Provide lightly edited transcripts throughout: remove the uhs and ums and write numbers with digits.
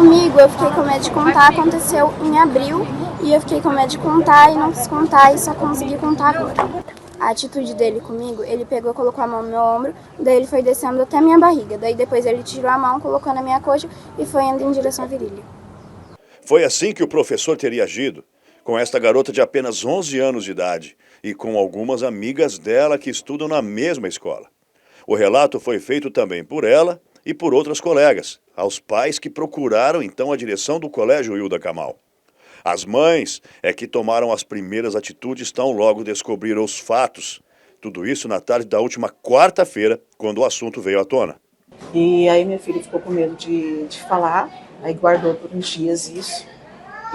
Comigo, eu fiquei com medo de contar, aconteceu em abril, e eu fiquei com medo de contar e não quis contar e só consegui contar agora. A atitude dele comigo, ele pegou, colocou a mão no meu ombro, daí ele foi descendo até a minha barriga, daí depois ele tirou a mão, colocou na minha coxa e foi indo em direção à virilha. Foi assim que o professor teria agido, com esta garota de apenas 11 anos de idade e com algumas amigas dela que estudam na mesma escola. O relato foi feito também por ela e por outras colegas, aos pais que procuraram então a direção do Colégio Hilda Camal. As mães é que tomaram as primeiras atitudes tão logo descobriram os fatos. Tudo isso na tarde da última quarta-feira, quando o assunto veio à tona. E aí minha filha ficou com medo de falar, aí guardou por uns dias isso.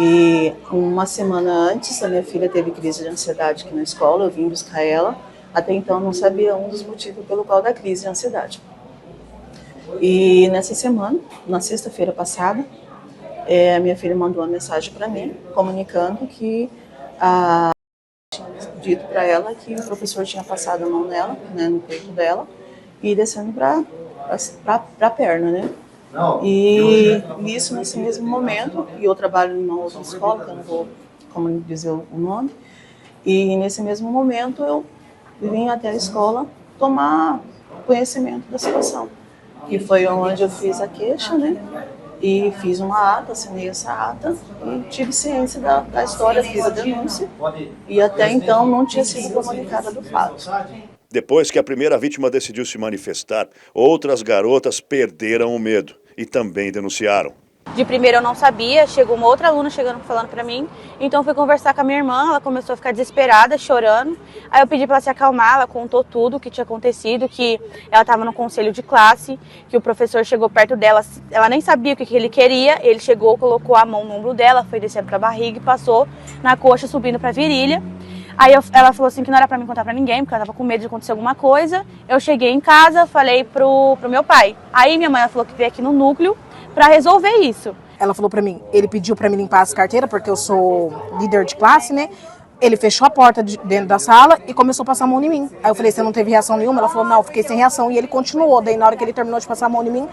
E uma semana antes, a minha filha teve crise de ansiedade aqui na escola, eu vim buscar ela. Até então eu não sabia um dos motivos pelo qual da crise de ansiedade. E nessa semana, na sexta-feira passada, a minha filha mandou uma mensagem para mim, comunicando que tinha dito para ela que o professor tinha passado a mão nela, né, no peito dela, e descendo para a perna, né? E nisso, nesse mesmo momento, e eu trabalho em uma outra escola, que eu não vou como dizer o nome, e nesse mesmo momento eu vim até a escola tomar conhecimento da situação. E foi onde eu fiz a queixa, né? E fiz uma ata, assinei essa ata e tive ciência da história, fiz a denúncia. E até então não tinha sido comunicada do fato. Depois que a primeira vítima decidiu se manifestar, outras garotas perderam o medo e também denunciaram. De primeiro eu não sabia, chegou uma outra aluna falando pra mim, então eu fui conversar com a minha irmã, ela começou a ficar desesperada, chorando. Aí eu pedi pra ela se acalmar, ela contou tudo o que tinha acontecido, que ela estava no conselho de classe, que o professor chegou perto dela, ela nem sabia o que ele queria, ele chegou, colocou a mão no ombro dela, foi descendo pra barriga e passou na coxa, subindo pra virilha. Aí ela falou assim que não era pra mim contar pra ninguém, porque ela tava com medo de acontecer alguma coisa. Eu cheguei em casa, falei pro meu pai. Aí minha mãe falou que veio aqui no núcleo pra resolver isso. Ela falou pra mim, ele pediu pra mim limpar as carteiras, porque eu sou líder de classe, né? Ele fechou a porta dentro da sala e começou a passar a mão em mim. Aí eu falei, você não teve reação nenhuma? Ela falou, não, eu fiquei sem reação. E ele continuou. Daí na hora que ele terminou de passar a mão em mim,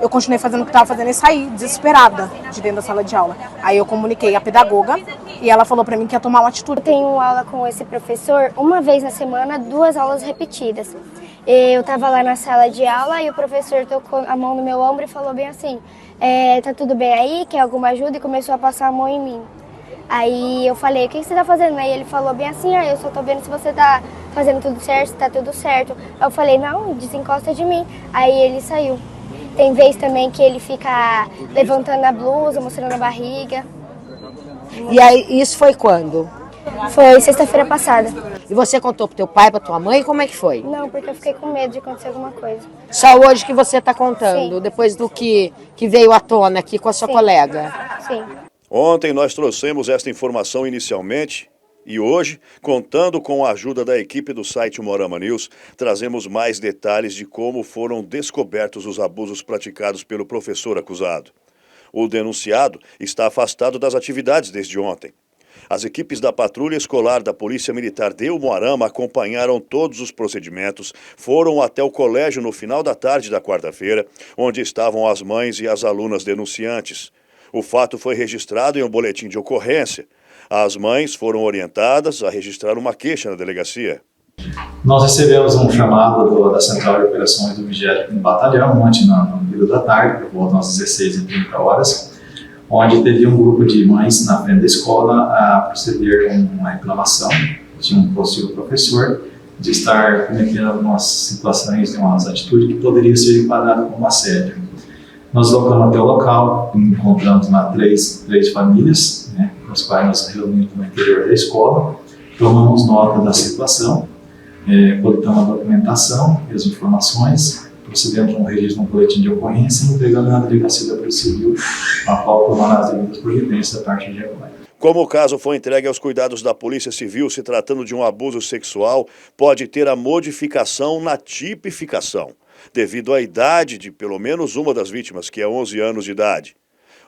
eu continuei fazendo o que estava fazendo e saí, desesperada, de dentro da sala de aula. Aí eu comuniquei a pedagoga e ela falou pra mim que ia tomar uma atitude. Eu tenho aula com esse professor uma vez na semana, 2 aulas repetidas. Eu estava lá na sala de aula e o professor tocou a mão no meu ombro e falou bem assim, tá tudo bem aí? Quer alguma ajuda? E começou a passar a mão em mim. Aí eu falei, o que você tá fazendo? Aí ele falou bem assim, eu só tô vendo se você tá fazendo tudo certo, se tá tudo certo. Aí eu falei, não, desencosta de mim. Aí ele saiu. Tem vez também que ele fica levantando a blusa, mostrando a barriga. E aí, isso foi quando? Foi sexta-feira passada. E você contou pro teu pai, pra tua mãe? Como é que foi? Não, porque eu fiquei com medo de acontecer alguma coisa. Só hoje que você tá contando, Sim. Depois do que veio à tona aqui com a sua colega? Sim. Ontem nós trouxemos esta informação inicialmente e hoje, contando com a ajuda da equipe do site Morama News, trazemos mais detalhes de como foram descobertos os abusos praticados pelo professor acusado. O denunciado está afastado das atividades desde ontem. As equipes da Patrulha Escolar da Polícia Militar de Umuarama acompanharam todos os procedimentos, foram até o colégio no final da tarde da quarta-feira, onde estavam as mães e as alunas denunciantes. O fato foi registrado em um boletim de ocorrência. As mães foram orientadas a registrar uma queixa na delegacia. Nós recebemos um chamado da Central de Operações do 20º Batalhão, ontem no período da tarde, por volta das 16h30, onde teve um grupo de mães na frente da escola a proceder com uma reclamação de um possível professor de estar cometendo algumas situações, umas atitudes que poderiam ser enquadradas como assédio. Nós locamos até o local, encontramos lá três famílias, né, os quais nós reunimos no interior da escola, tomamos nota da situação, coletamos a documentação e as informações, procedemos a um registro no boletim de ocorrência e entregamos na delegacia da Polícia Civil, a qual tomará as devidas providências a partir de agora. Como o caso foi entregue aos cuidados da Polícia Civil, se tratando de um abuso sexual, pode ter a modificação na tipificação, devido à idade de pelo menos uma das vítimas, que é 11 anos de idade.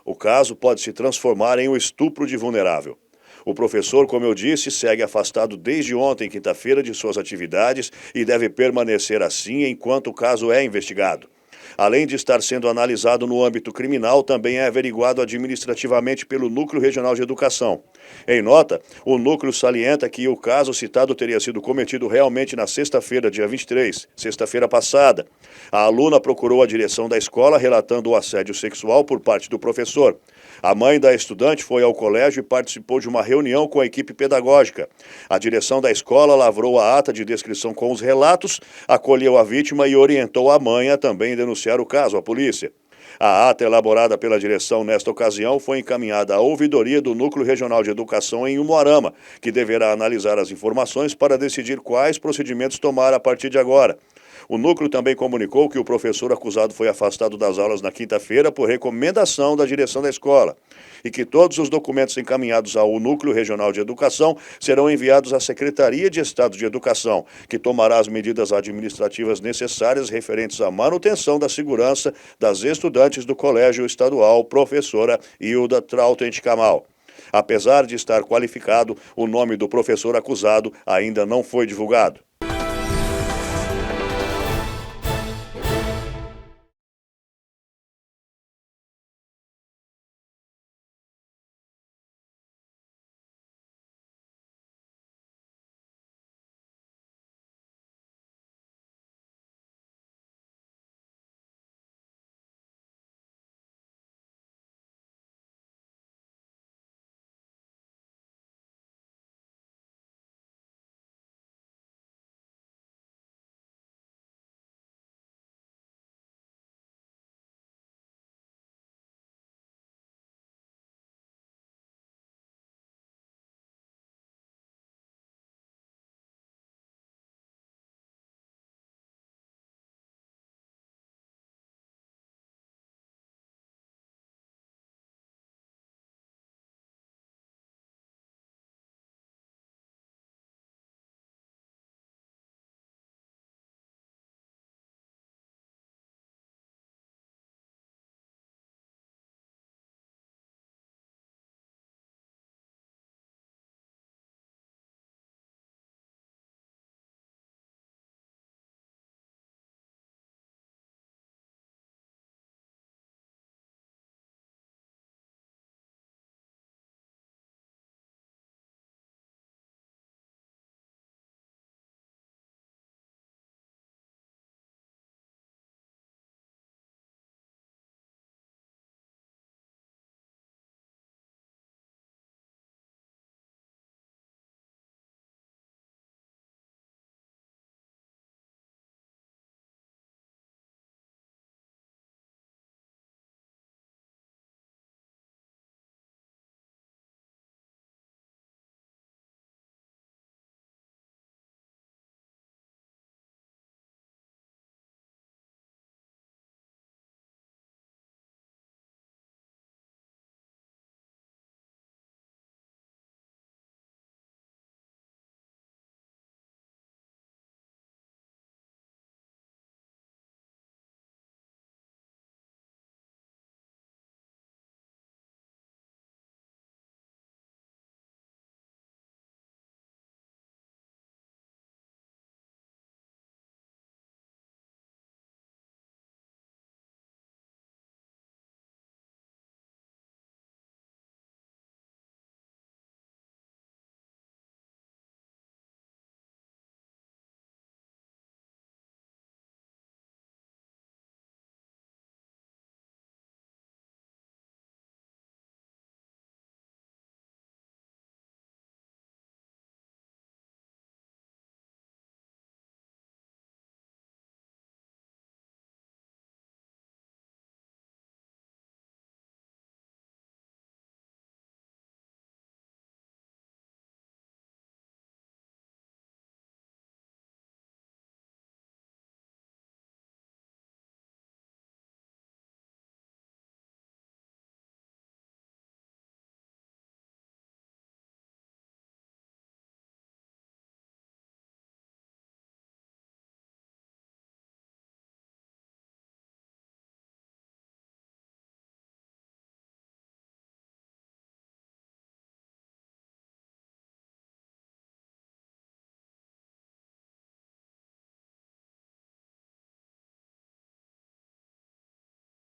O caso pode se transformar em um estupro de vulnerável. O professor, como eu disse, segue afastado desde ontem, quinta-feira, de suas atividades e deve permanecer assim enquanto o caso é investigado. Além de estar sendo analisado no âmbito criminal, também é averiguado administrativamente pelo Núcleo Regional de Educação. Em nota, o núcleo salienta que o caso citado teria sido cometido realmente na sexta-feira, dia 23, sexta-feira passada. A aluna procurou a direção da escola relatando o assédio sexual por parte do professor. A mãe da estudante foi ao colégio e participou de uma reunião com a equipe pedagógica. A direção da escola lavrou a ata de descrição com os relatos, acolheu a vítima e orientou a mãe a também denunciar o caso à polícia. A ata elaborada pela direção nesta ocasião foi encaminhada à ouvidoria do Núcleo Regional de Educação em Umuarama, que deverá analisar as informações para decidir quais procedimentos tomar a partir de agora. O núcleo também comunicou que o professor acusado foi afastado das aulas na quinta-feira por recomendação da direção da escola e que todos os documentos encaminhados ao Núcleo Regional de Educação serão enviados à Secretaria de Estado de Educação, que tomará as medidas administrativas necessárias referentes à manutenção da segurança das estudantes do Colégio Estadual Professora Hilda Trautent Kamal. Apesar de estar qualificado, o nome do professor acusado ainda não foi divulgado.